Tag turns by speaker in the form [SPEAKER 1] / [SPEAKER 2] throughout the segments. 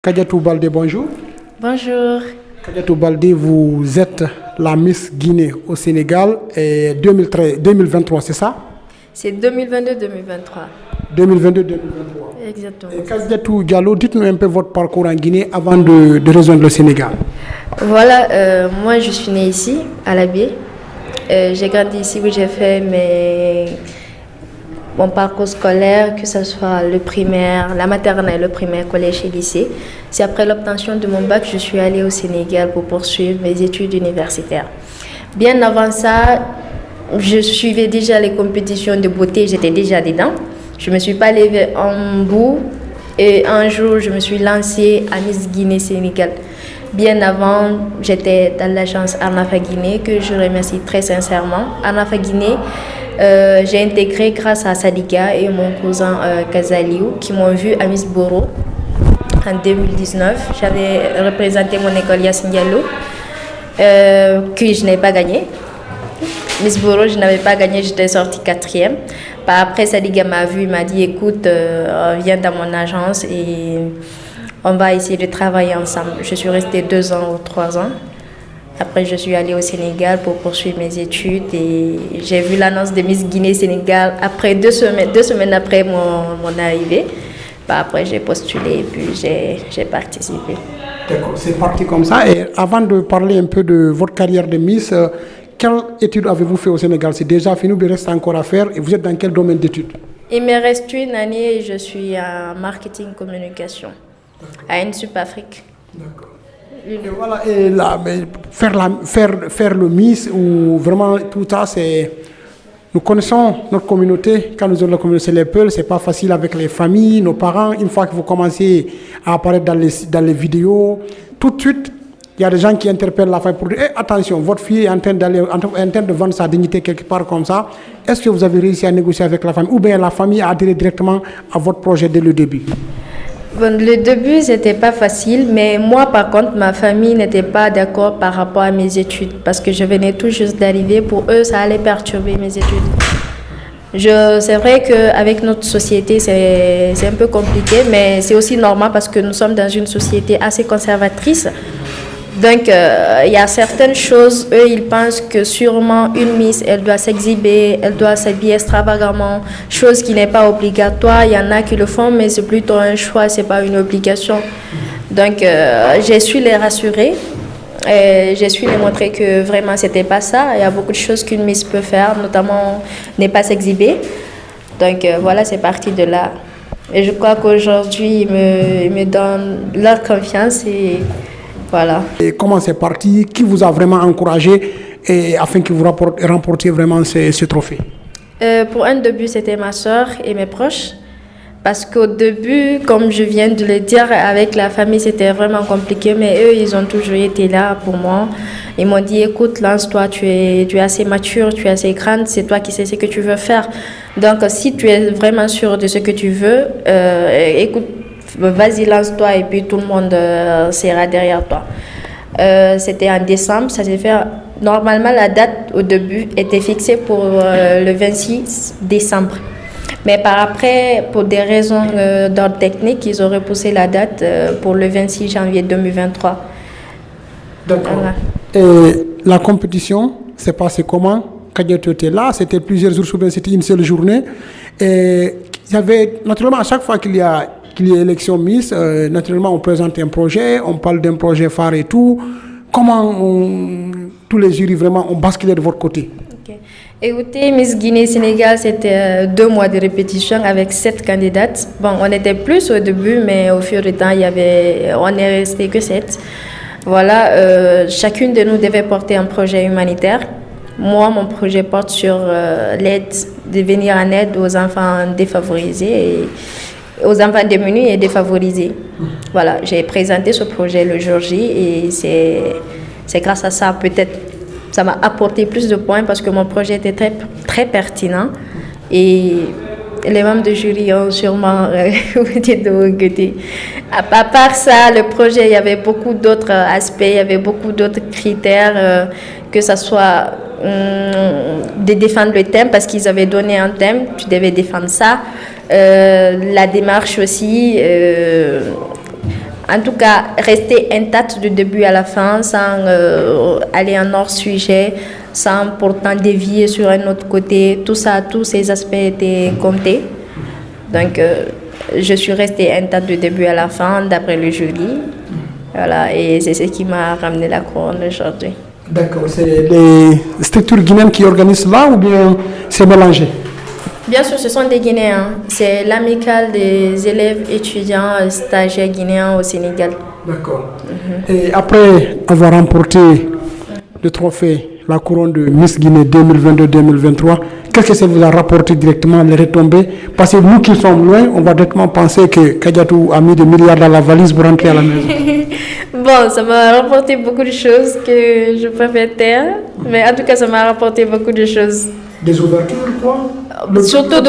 [SPEAKER 1] Kadiatou Baldé, bonjour.
[SPEAKER 2] Bonjour.
[SPEAKER 1] Kadiatou Baldé, vous êtes la Miss Guinée au Sénégal et 2023, c'est ça?
[SPEAKER 2] C'est 2022-2023.
[SPEAKER 1] 2022-2023.
[SPEAKER 2] Exactement.
[SPEAKER 1] Et Kadiatou Diallo, dites-nous un peu votre parcours en Guinée avant de rejoindre le Sénégal.
[SPEAKER 2] Voilà, moi je suis née ici, à La Baie. J'ai grandi ici où j'ai fait mon parcours scolaire, que ce soit le primaire, la maternelle, le primaire, collège et lycée. C'est après l'obtention de mon bac, je suis allée au Sénégal pour poursuivre mes études universitaires. Bien avant ça, je suivais déjà les compétitions de beauté, j'étais déjà dedans. Je ne me suis pas levée en bout et un jour, je me suis lancée à Miss Guinée-Sénégal. Bien avant, j'étais dans l'agence Arnafa Guinée, que je remercie très sincèrement. Arnafa Guinée, j'ai intégré grâce à Sadika et mon cousin Kazaliou qui m'ont vu à Miss Boro en 2019. J'avais représenté mon école Yassine Diallo, que je n'ai pas gagné. Miss Boro, je n'avais pas gagné, j'étais sortie 4e. Après, Sadika m'a vu, il m'a dit écoute, viens dans mon agence et on va essayer de travailler ensemble. Je suis restée 2 ans ou 3 ans. Après, je suis allée au Sénégal pour poursuivre mes études et j'ai vu l'annonce de Miss Guinée-Sénégal après 2 semaines après mon arrivée. Après, j'ai postulé et puis j'ai participé.
[SPEAKER 1] D'accord, c'est parti comme ça. Et avant de parler un peu de votre carrière de Miss, quelle étude avez-vous fait au Sénégal? C'est déjà fini ou il reste encore à faire? Et vous êtes dans quel domaine d'études?
[SPEAKER 2] Il me reste 1 année et je suis en marketing communication à INSUP Afrique.
[SPEAKER 1] D'accord. Et voilà, et là, mais faire le Miss ou vraiment tout ça, c'est. Nous connaissons notre communauté. Quand nous avons la communauté, c'est les Peuls, c'est pas facile avec les familles, nos parents. Une fois que vous commencez à apparaître dans les vidéos, tout de suite, il y a des gens qui interpellent la famille pour dire attention, votre fille est en train de vendre sa dignité quelque part comme ça. Est-ce que vous avez réussi à négocier avec la famille ou bien la famille a adhéré directement à votre projet dès le début?
[SPEAKER 2] Bon, le début, c'était pas facile, mais moi, par contre, ma famille n'était pas d'accord par rapport à mes études parce que je venais tout juste d'arriver. Pour eux, ça allait perturber mes études. C'est vrai qu'avec notre société, c'est un peu compliqué, mais c'est aussi normal parce que nous sommes dans une société assez conservatrice. Donc, il y a certaines choses, eux, ils pensent que sûrement une Miss, elle doit s'exhiber, elle doit s'habiller extravagamment, chose qui n'est pas obligatoire. Il y en a qui le font, mais c'est plutôt un choix, c'est pas une obligation. Donc, j'ai su les rassurer, et j'ai su les montrer que vraiment, c'était pas ça. Il y a beaucoup de choses qu'une Miss peut faire, notamment ne pas s'exhiber. Donc, voilà, c'est parti de là. Et je crois qu'aujourd'hui, ils me donnent leur confiance et voilà.
[SPEAKER 1] Et comment c'est parti? Qui vous a vraiment encouragé afin que vous remportiez vraiment ce trophée?
[SPEAKER 2] Pour un début, c'était ma soeur et mes proches. Parce qu'au début, comme je viens de le dire, avec la famille, c'était vraiment compliqué. Mais eux, ils ont toujours été là pour moi. Ils m'ont dit, écoute, lance-toi, tu es assez mature, tu es assez grande, c'est toi qui sais ce que tu veux faire. Donc, si tu es vraiment sûre de ce que tu veux, écoute, vas-y, lance-toi et puis tout le monde sera derrière toi. C'était en décembre, ça s'est fait. Normalement, la date au début était fixée pour le 26 décembre. Mais par après, pour des raisons d'ordre technique, ils ont repoussé la date pour le 26 janvier 2023.
[SPEAKER 1] D'accord. Voilà. Et la compétition s'est passée comment? Kadiatou était là, c'était plusieurs jours, c'était une seule journée. Et il y avait, naturellement, à chaque fois qu'il y a élection Miss, naturellement on présente un projet, on parle d'un projet phare et tout. Comment tous les jurys vraiment ont basculé de votre côté?
[SPEAKER 2] Okay. Écoutez, Miss Guinée-Sénégal, c'était 2 mois de répétition avec 7 candidates. Bon, on était plus au début, mais au fur et du temps, on n'est resté que 7. Voilà, chacune de nous devait porter un projet humanitaire. Moi, mon projet porte sur l'aide, de venir en aide aux enfants défavorisés aux enfants démunis et défavorisés. Voilà, j'ai présenté ce projet le jour J et c'est grâce à ça, peut-être, ça m'a apporté plus de points parce que mon projet était très, très pertinent et les membres de jury ont sûrement été de mon côté. À part ça, le projet, il y avait beaucoup d'autres aspects, il y avait beaucoup d'autres critères, que ce soit de défendre le thème parce qu'ils avaient donné un thème, tu devais défendre ça. La démarche aussi, en tout cas, rester intacte du début à la fin sans aller en hors sujet, sans pourtant dévier sur un autre côté. Tout ça, tous ces aspects étaient comptés. Donc, je suis restée intacte du début à la fin, d'après le jury. Voilà, et c'est ce qui m'a ramené la couronne aujourd'hui.
[SPEAKER 1] D'accord, c'est les structures guinéennes qui organisent cela ou bien c'est mélangé?
[SPEAKER 2] Bien sûr, ce sont des Guinéens. C'est l'amicale des élèves étudiants stagiaires guinéens au Sénégal.
[SPEAKER 1] D'accord. Et après avoir remporté le trophée, la couronne de Miss Guinée 2022-2023, qu'est-ce que ça vous a rapporté directement, les retombées? Parce que nous qui sommes loin, on va directement penser que Kadiatou a mis des milliards dans la valise pour rentrer à la maison.
[SPEAKER 2] Bon, ça m'a rapporté beaucoup de choses que je préfère taire, mais en tout cas, ça m'a rapporté beaucoup de choses.
[SPEAKER 1] Des ouvertures, quoi?
[SPEAKER 2] Surtout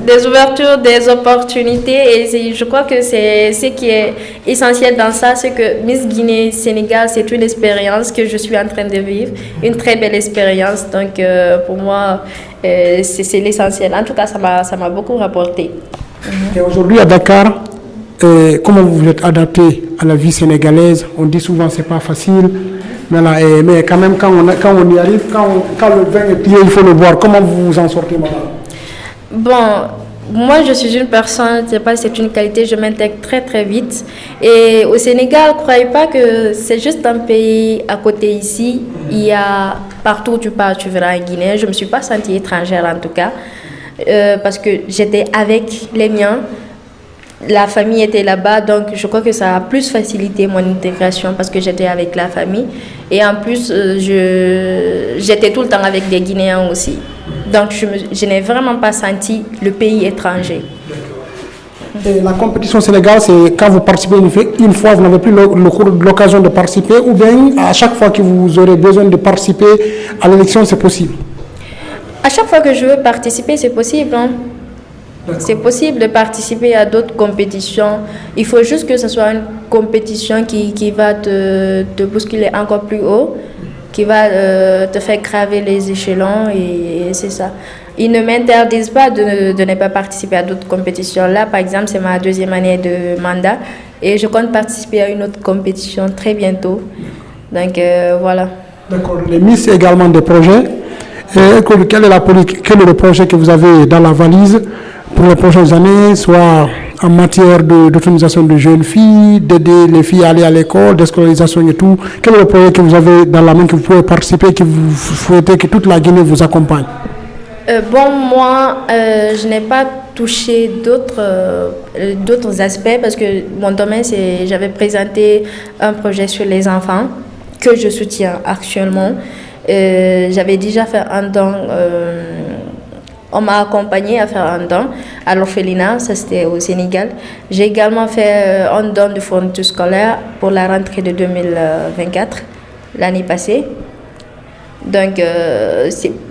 [SPEAKER 2] des ouvertures, des opportunités. Et je crois que c'est ce qui est essentiel dans ça, c'est que Miss Guinée Sénégal, c'est une expérience que je suis en train de vivre, une très belle expérience. Donc pour moi, c'est l'essentiel. En tout cas, ça m'a beaucoup rapporté.
[SPEAKER 1] Et aujourd'hui à Dakar, comment vous vous êtes adapté à la vie sénégalaise? On dit souvent que ce n'est pas facile. Mais quand même, quand on y arrive, quand le vin est plié, il faut le boire. Comment vous vous en sortez, madame?
[SPEAKER 2] Bon, moi je suis une personne, je ne sais pas si c'est une qualité, je m'intègre très très vite. Et au Sénégal, ne croyez pas que c'est juste un pays à côté ici. Il y a partout où tu pars, tu verras un Guinéen. Je ne me suis pas sentie étrangère en tout cas, parce que j'étais avec les miens. La famille était là-bas, donc je crois que ça a plus facilité mon intégration parce que j'étais avec la famille. Et en plus, j'étais tout le temps avec des Guinéens aussi. Donc je n'ai vraiment pas senti le pays étranger.
[SPEAKER 1] Et la compétition sénégalaise, c'est quand vous participez une fois, vous n'avez plus l'occasion de participer, ou bien à chaque fois que vous aurez besoin de participer à l'élection, c'est possible?
[SPEAKER 2] À chaque fois que je veux participer, c'est possible. Hein? C'est possible de participer à d'autres compétitions. Il faut juste que ce soit une compétition qui va te bousculer encore plus haut, qui va te faire graver les échelons et c'est ça. Ils ne m'interdisent pas de ne pas participer à d'autres compétitions. Là, par exemple, c'est ma 2e année de mandat et je compte participer à une autre compétition très bientôt. Donc voilà. D'accord.
[SPEAKER 1] Les Miss également des projets. Quel est le projet que vous avez dans la valise pour les prochaines années, soit en matière d'autonomisation de jeunes filles, d'aider les filles à aller à l'école, d'escolarisation et tout? Quel est le projet que vous avez dans la main, que vous pouvez participer, que vous souhaitez que toute la Guinée vous accompagne?
[SPEAKER 2] Bon, moi, je n'ai pas touché d'autres aspects parce que mon domaine, j'avais présenté un projet sur les enfants que je soutiens actuellement. J'avais déjà fait un don. On m'a accompagné à faire un don à l'orphelinat, ça c'était au Sénégal. J'ai également fait un don de fourniture scolaire pour la rentrée de 2024, l'année passée. Donc,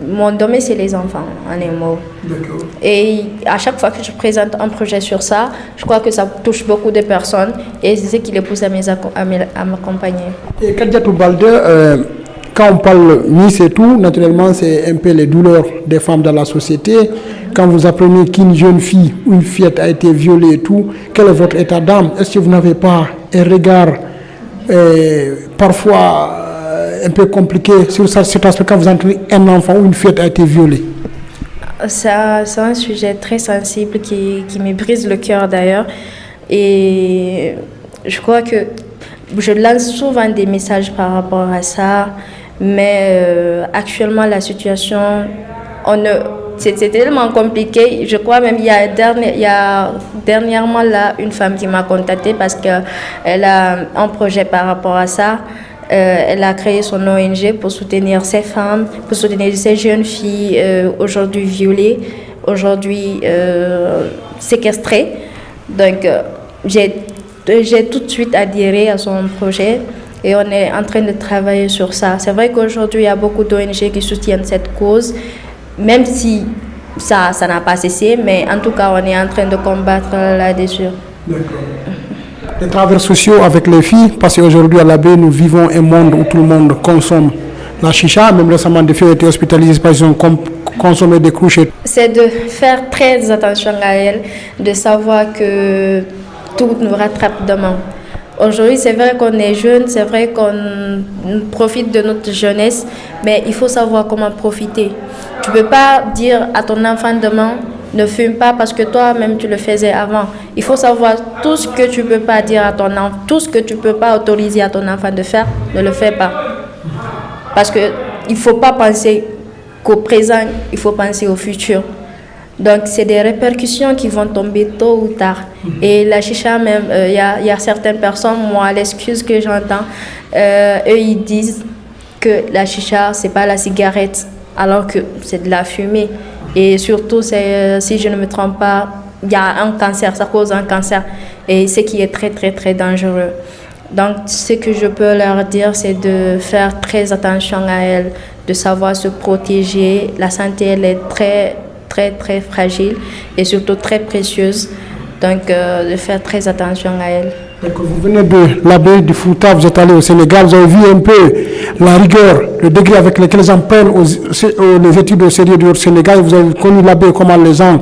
[SPEAKER 2] mon domaine, c'est les enfants, en un mot.
[SPEAKER 1] D'accord.
[SPEAKER 2] Et à chaque fois que je présente un projet sur ça, je crois que ça touche beaucoup de personnes et c'est ce qui les pousse à m'accompagner.
[SPEAKER 1] Et Kadiatou Baldé, quand on parle Miss et tout, naturellement, c'est un peu les douleurs des femmes dans la société. Quand vous apprenez qu'une jeune fille ou une fillette a été violée et tout, quel est votre état d'âme? Est-ce que vous n'avez pas un regard parfois un peu compliqué sur cet aspect quand vous entendez un enfant ou une fillette a été violée?
[SPEAKER 2] C'est un sujet très sensible qui me brise le cœur d'ailleurs. Et je crois que je lance souvent des messages par rapport à ça. Mais actuellement, la situation, c'est tellement compliqué. Je crois même il y a dernièrement là une femme qui m'a contactée parce qu'elle a un projet par rapport à ça. Elle a créé son ONG pour soutenir ces femmes, pour soutenir ces jeunes filles aujourd'hui violées, aujourd'hui séquestrées. Donc j'ai tout de suite adhéré à son projet. Et on est en train de travailler sur ça. C'est vrai qu'aujourd'hui, il y a beaucoup d'ONG qui soutiennent cette cause, même si ça n'a pas cessé, mais en tout cas, on est en train de combattre là-dessus.
[SPEAKER 1] D'accord. Les travailleurs sociaux avec les filles, parce qu'aujourd'hui à la baie, nous vivons un monde où tout le monde consomme la chicha. Même récemment, des filles ont été hospitalisées parce qu'ils ont consommé des couches.
[SPEAKER 2] C'est de faire très attention à elles, de savoir que tout nous rattrape demain. Aujourd'hui, c'est vrai qu'on est jeune, c'est vrai qu'on profite de notre jeunesse, mais il faut savoir comment profiter. Tu ne peux pas dire à ton enfant demain, ne fume pas parce que toi-même tu le faisais avant. Il faut savoir tout ce que tu ne peux pas dire à ton enfant, tout ce que tu ne peux pas autoriser à ton enfant de faire, ne le fais pas. Parce qu'il ne faut pas penser qu'au présent, il faut penser au futur. Donc, c'est des répercussions qui vont tomber tôt ou tard. Et la chicha, même, il y a certaines personnes, moi, l'excuse que j'entends, eux, ils disent que la chicha, c'est pas la cigarette, alors que c'est de la fumée. Et surtout, si je ne me trompe pas, il y a un cancer, ça cause un cancer. Et ce qui est très, très, très dangereux. Donc, ce que je peux leur dire, c'est de faire très attention à elles, de savoir se protéger. La santé, elle est très, très, très fragile et surtout très précieuse. Donc, de faire très attention à elles.
[SPEAKER 1] Donc, vous venez de l'abbaye du Fouta, vous êtes allé au Sénégal, vous avez vu un peu la rigueur, le degré avec lequel les gens prennent les études au sérieux du Sénégal. Vous avez connu l'abbaye, comment les gens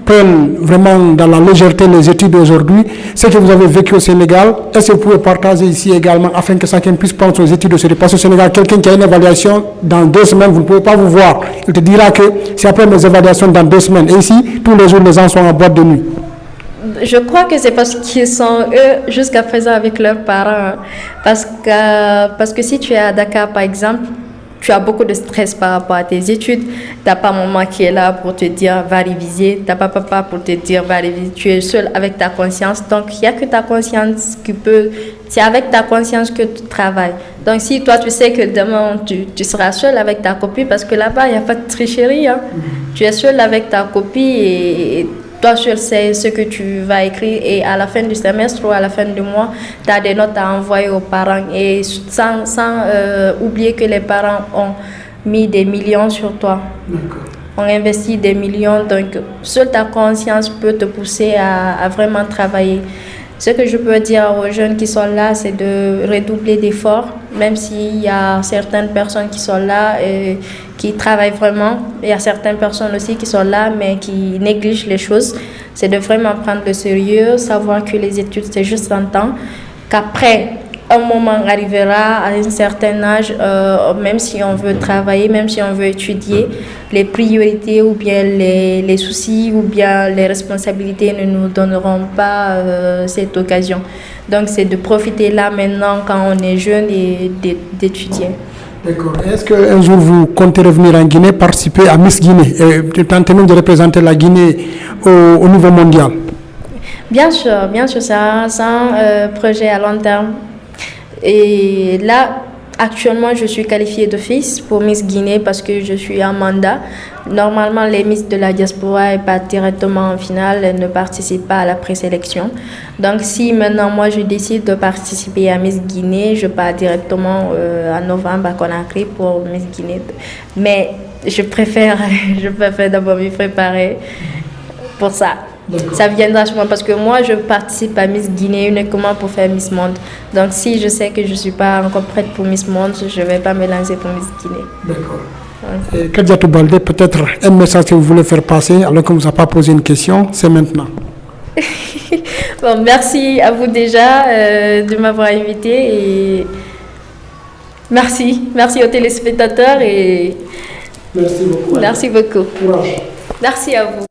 [SPEAKER 1] prennent vraiment dans la légèreté les études aujourd'hui. Ce que vous avez vécu au Sénégal, est-ce que vous pouvez partager ici également afin que chacun puisse prendre ses études au sérieux? Parce qu'au Sénégal, quelqu'un qui a une évaluation dans 2 semaines, vous ne pouvez pas vous voir. Il te dira que c'est après mes évaluations dans 2 semaines. Et ici, tous les jours, les gens sont en boîte de nuit.
[SPEAKER 2] Je crois que c'est parce qu'ils sont, eux, jusqu'à présent avec leurs parents. Parce que si tu es à Dakar, par exemple, tu as beaucoup de stress par rapport à tes études. Tu n'as pas maman qui est là pour te dire va réviser. Tu n'as pas papa pour te dire va réviser. Tu es seul avec ta conscience. Donc, il n'y a que ta conscience qui peut... C'est avec ta conscience que tu travailles. Donc, si toi, tu sais que demain, tu seras seul avec ta copie, parce que là-bas, il n'y a pas de tricherie. Hein. Tu es seul avec ta copie et toi seul sais ce que tu vas écrire. Et à la fin du semestre ou à la fin du mois, tu as des notes à envoyer aux parents. Et sans oublier que les parents ont mis des millions sur toi. On investit des millions. Donc, seule ta conscience peut te pousser à vraiment travailler. Ce que je peux dire aux jeunes qui sont là, c'est de redoubler d'efforts, même s'il y a certaines personnes qui sont là et qui travaillent vraiment. Il y a certaines personnes aussi qui sont là, mais qui négligent les choses. C'est de vraiment prendre le sérieux, savoir que les études, c'est juste un temps, qu'après, un moment arrivera à un certain âge, même si on veut travailler, même si on veut étudier, les priorités ou bien les soucis ou bien les responsabilités ne nous donneront pas cette occasion. Donc c'est de profiter là maintenant quand on est jeune et d'étudier.
[SPEAKER 1] D'accord. Est-ce qu'un jour vous comptez revenir en Guinée, participer à Miss Guinée et tenter même de représenter la Guinée au niveau mondial?
[SPEAKER 2] Bien sûr, c'est un projet à long terme. Et là, actuellement, je suis qualifiée d'office pour Miss Guinée parce que je suis en mandat. Normalement, les Miss de la diaspora ne partent directement en finale, elles ne participent pas à la présélection. Donc, si maintenant, moi, je décide de participer à Miss Guinée, je pars directement en novembre à Conakry pour Miss Guinée. Mais je préfère d'abord me préparer pour ça. Ça viendra sûrement parce que moi je participe à Miss Guinée uniquement pour faire Miss Monde. Donc si je sais que je ne suis pas encore prête pour Miss Monde, je ne vais pas me lancer pour Miss Guinée.
[SPEAKER 1] D'accord. Kadiatou Baldé, peut-être un message que vous voulez faire passer alors qu'on ne vous a pas posé une question, c'est maintenant.
[SPEAKER 2] Bon, merci à vous déjà de m'avoir invité et merci aux téléspectateurs et
[SPEAKER 1] merci beaucoup.
[SPEAKER 2] Merci beaucoup.
[SPEAKER 1] Courage.
[SPEAKER 2] Merci à vous.